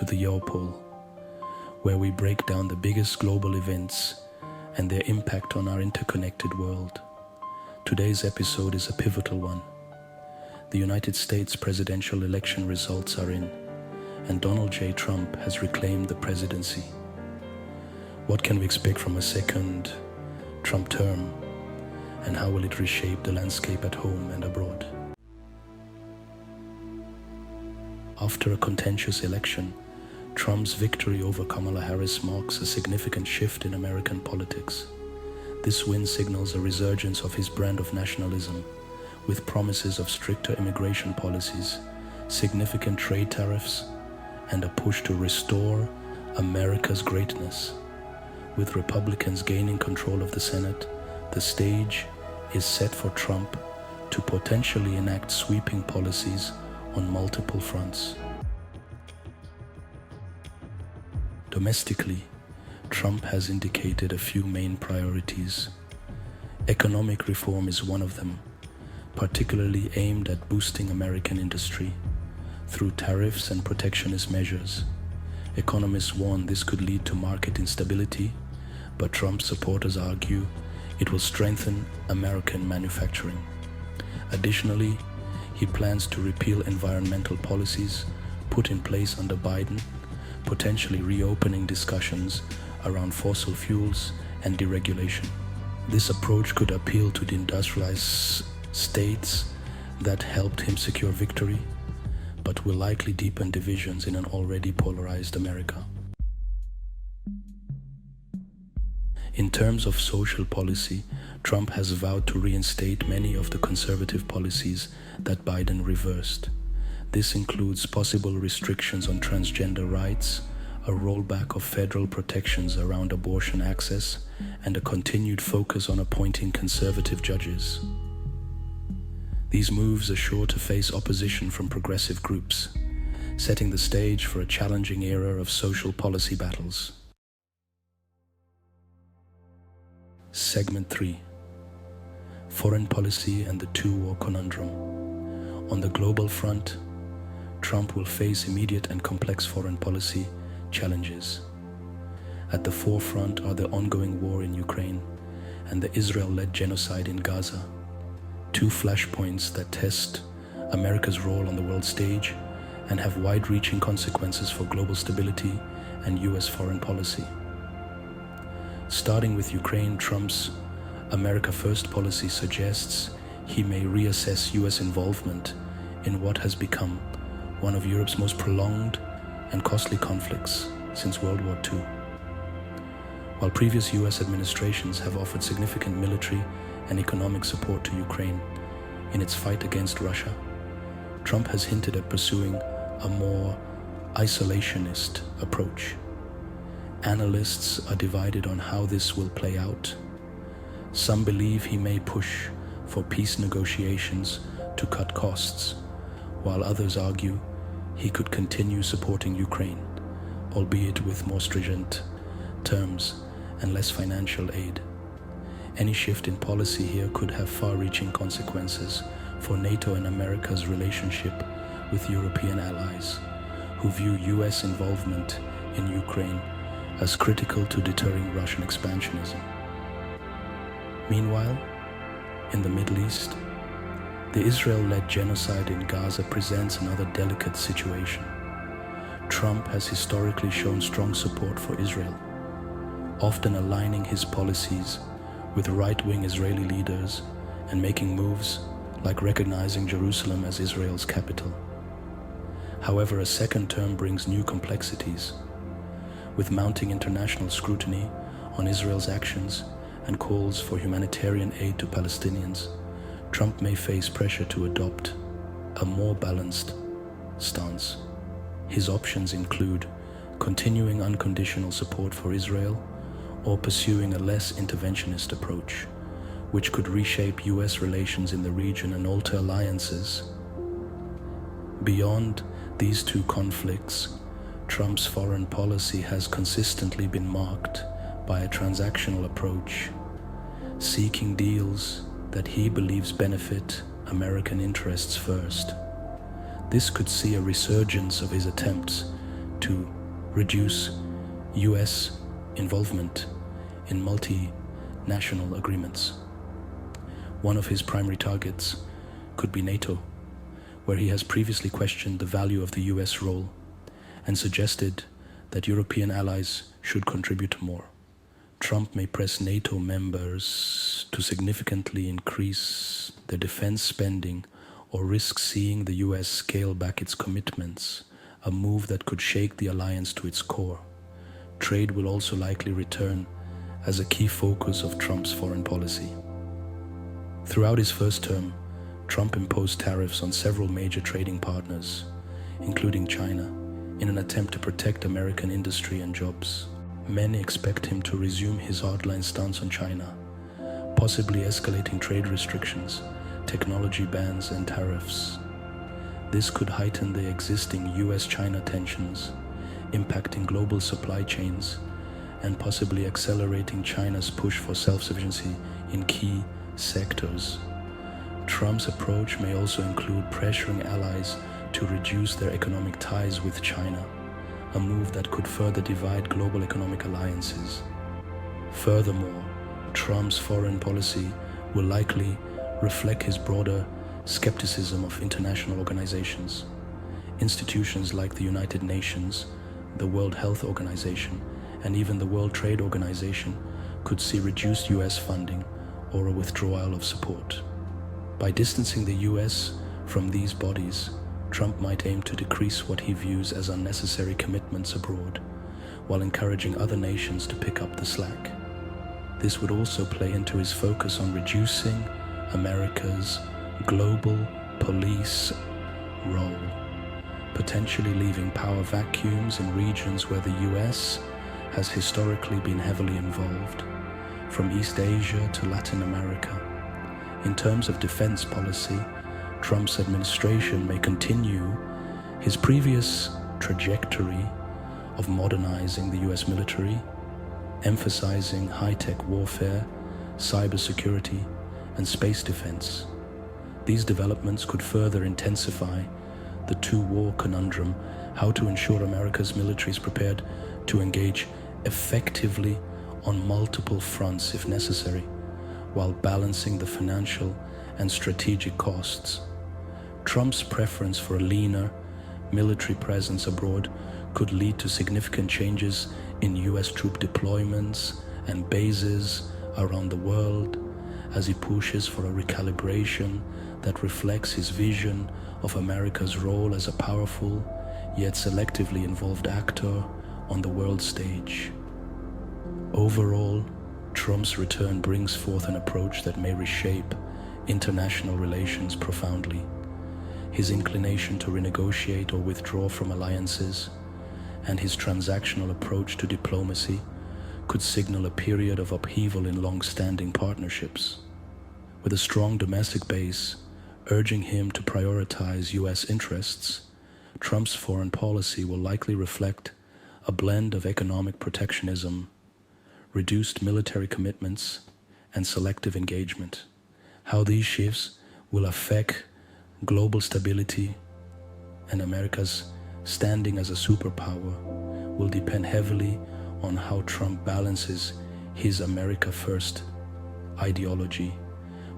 to the Europol, where we break down the biggest global events and their impact on our interconnected world. Today's episode is a pivotal one. The United States presidential election results are in, and Donald J. Trump has reclaimed the presidency. What can we expect from a second Trump term, and how will it reshape the landscape at home and abroad? After a contentious election, Trump's victory over Kamala Harris marks a significant shift in American politics. This win signals a resurgence of his brand of nationalism, with promises of stricter immigration policies, significant trade tariffs, and a push to restore America's greatness. With Republicans gaining control of the Senate, the stage is set for Trump to potentially enact sweeping policies on multiple fronts. Domestically, Trump has indicated a few main priorities. Economic reform is one of them, particularly aimed at boosting American industry through tariffs and protectionist measures. Economists warn this could lead to market instability, but Trump supporters argue it will strengthen American manufacturing. Additionally, he plans to repeal environmental policies put in place under Biden, potentially reopening discussions around fossil fuels and deregulation. This approach could appeal to the industrialized states that helped him secure victory, but will likely deepen divisions in an already polarized America. In terms of social policy, Trump has vowed to reinstate many of the conservative policies that Biden reversed. This includes possible restrictions on transgender rights, a rollback of federal protections around abortion access, and a continued focus on appointing conservative judges. These moves are sure to face opposition from progressive groups, setting the stage for a challenging era of social policy battles. Segment 3. Foreign policy and the two-war conundrum. On the global front, Trump will face immediate and complex foreign policy challenges. At the forefront are the ongoing war in Ukraine and the Israel-led genocide in Gaza, two flashpoints that test America's role on the world stage and have wide-reaching consequences for global stability and U.S. foreign policy. Starting with Ukraine, Trump's America First policy suggests he may reassess U.S. involvement in what has become one of Europe's most prolonged and costly conflicts since World War II. While previous U.S. administrations have offered significant military and economic support to Ukraine in its fight against Russia, Trump has hinted at pursuing a more isolationist approach. Analysts are divided on how this will play out. Some believe he may push for peace negotiations to cut costs, while others argue he could continue supporting Ukraine, albeit with more stringent terms and less financial aid. Any shift in policy here could have far-reaching consequences for NATO and America's relationship with European allies, who view U.S. involvement in Ukraine as critical to deterring Russian expansionism. Meanwhile, in the Middle East, the Israel-led genocide in Gaza presents another delicate situation. Trump has historically shown strong support for Israel, often aligning his policies with right-wing Israeli leaders and making moves like recognizing Jerusalem as Israel's capital. However, a second term brings new complexities. With mounting international scrutiny on Israel's actions and calls for humanitarian aid to Palestinians, Trump may face pressure to adopt a more balanced stance. His options include continuing unconditional support for Israel or pursuing a less interventionist approach, which could reshape U.S. relations in the region and alter alliances. Beyond these two conflicts, Trump's foreign policy has consistently been marked by a transactional approach, seeking deals that he believes benefit American interests first. This could see a resurgence of his attempts to reduce US involvement in multinational agreements. One of his primary targets could be NATO, where he has previously questioned the value of the US role and suggested that European allies should contribute more. Trump may press NATO members to significantly increase their defense spending or risk seeing the US scale back its commitments, a move that could shake the alliance to its core. Trade will also likely return as a key focus of Trump's foreign policy. Throughout his first term, Trump imposed tariffs on several major trading partners, including China, in an attempt to protect American industry and jobs. Many expect him to resume his hardline stance on China, possibly escalating trade restrictions, technology bans, and tariffs. This could heighten the existing US-China tensions, impacting global supply chains, and possibly accelerating China's push for self-sufficiency in key sectors. Trump's approach may also include pressuring allies to reduce their economic ties with China, a move that could further divide global economic alliances. Furthermore, Trump's foreign policy will likely reflect his broader skepticism of international organizations. Institutions like the United Nations, the World Health Organization, and even the World Trade Organization could see reduced US funding or a withdrawal of support. By distancing the US from these bodies, Trump might aim to decrease what he views as unnecessary commitments abroad, while encouraging other nations to pick up the slack. This would also play into his focus on reducing America's global police role, potentially leaving power vacuums in regions where the US has historically been heavily involved, from East Asia to Latin America. In terms of defense policy, Trump's administration may continue his previous trajectory of modernizing the US military, emphasizing high-tech warfare, cybersecurity, and space defense. These developments could further intensify the two-war conundrum, how to ensure America's military is prepared to engage effectively on multiple fronts if necessary, while balancing the financial and strategic costs. Trump's preference for a leaner military presence abroad could lead to significant changes in US troop deployments and bases around the world as he pushes for a recalibration that reflects his vision of America's role as a powerful yet selectively involved actor on the world stage. Overall, Trump's return brings forth an approach that may reshape international relations profoundly. His inclination to renegotiate or withdraw from alliances and his transactional approach to diplomacy could signal a period of upheaval in long-standing partnerships. With a strong domestic base urging him to prioritize US interests, Trump's foreign policy will likely reflect a blend of economic protectionism, reduced military commitments, and selective engagement. How these shifts will affect global stability and America's standing as a superpower will depend heavily on how Trump balances his America First ideology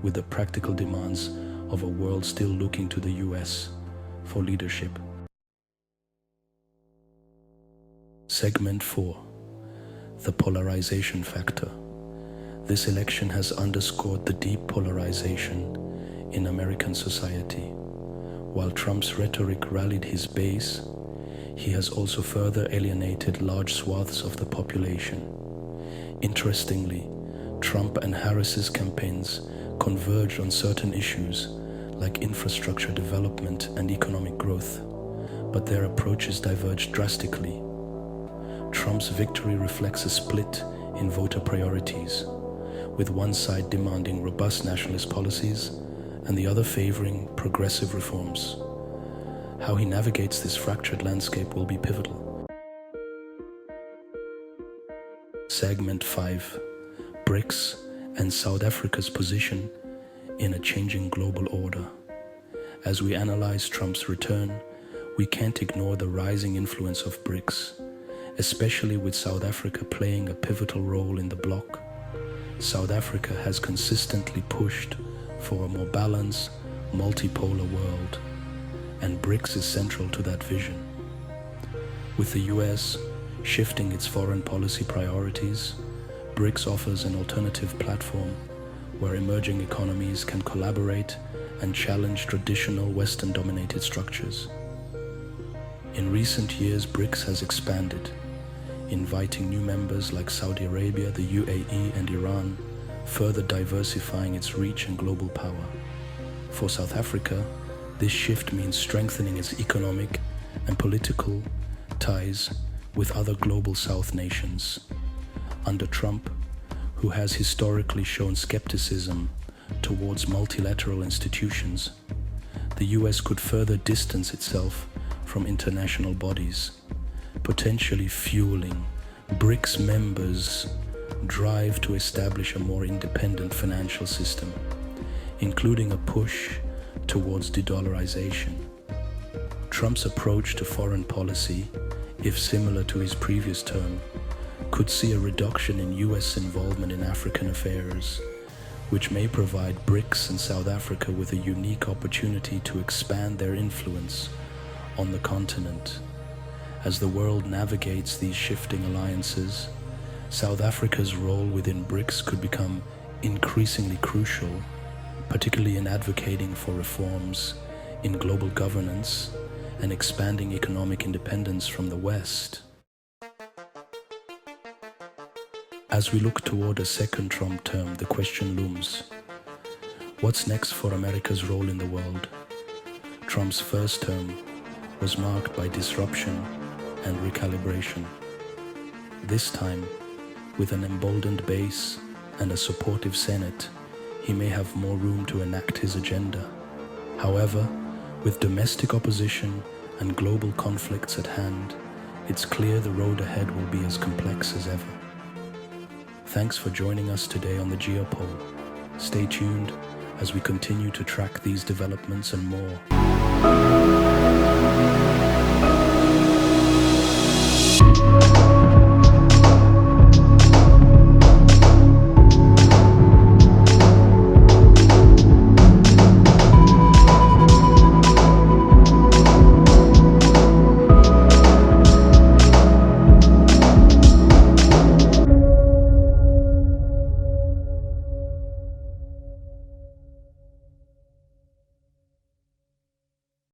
with the practical demands of a world still looking to the US for leadership. Segment 4. The polarization factor. This election has underscored the deep polarization in American society. While Trump's rhetoric rallied his base, he has also further alienated large swaths of the population. Interestingly, Trump and Harris's campaigns converged on certain issues like infrastructure development and economic growth, but their approaches diverged drastically. Trump's victory reflects a split in voter priorities, with one side demanding robust nationalist policies and the other favoring progressive reforms. How he navigates this fractured landscape will be pivotal. Segment 5. BRICS and South Africa's position in a changing global order. As we analyze Trump's return, we can't ignore the rising influence of BRICS, especially with South Africa playing a pivotal role in the bloc. South Africa has consistently pushed for a more balanced, multipolar world, and BRICS is central to that vision. With the US shifting its foreign policy priorities, BRICS offers an alternative platform where emerging economies can collaborate and challenge traditional Western-dominated structures. In recent years, BRICS has expanded, inviting new members like Saudi Arabia, the UAE, and Iran, further diversifying its reach and global power. For South Africa, this shift means strengthening its economic and political ties with other global South nations. Under Trump, who has historically shown skepticism towards multilateral institutions, the US could further distance itself from international bodies, potentially fueling BRICS members' drive to establish a more independent financial system, including a push towards de-dollarization. Trump's approach to foreign policy, if similar to his previous term, could see a reduction in US involvement in African affairs, which may provide BRICS and South Africa with a unique opportunity to expand their influence on the continent. As the world navigates these shifting alliances, South Africa's role within BRICS could become increasingly crucial, particularly in advocating for reforms in global governance and expanding economic independence from the West. As we look toward a second Trump term, the question looms: what's next for America's role in the world? Trump's first term was marked by disruption and recalibration. This time, with an emboldened base and a supportive Senate, he may have more room to enact his agenda. However, with domestic opposition and global conflicts at hand, it's clear the road ahead will be as complex as ever. Thanks for joining us today on the Geopole. Stay tuned as we continue to track these developments and more.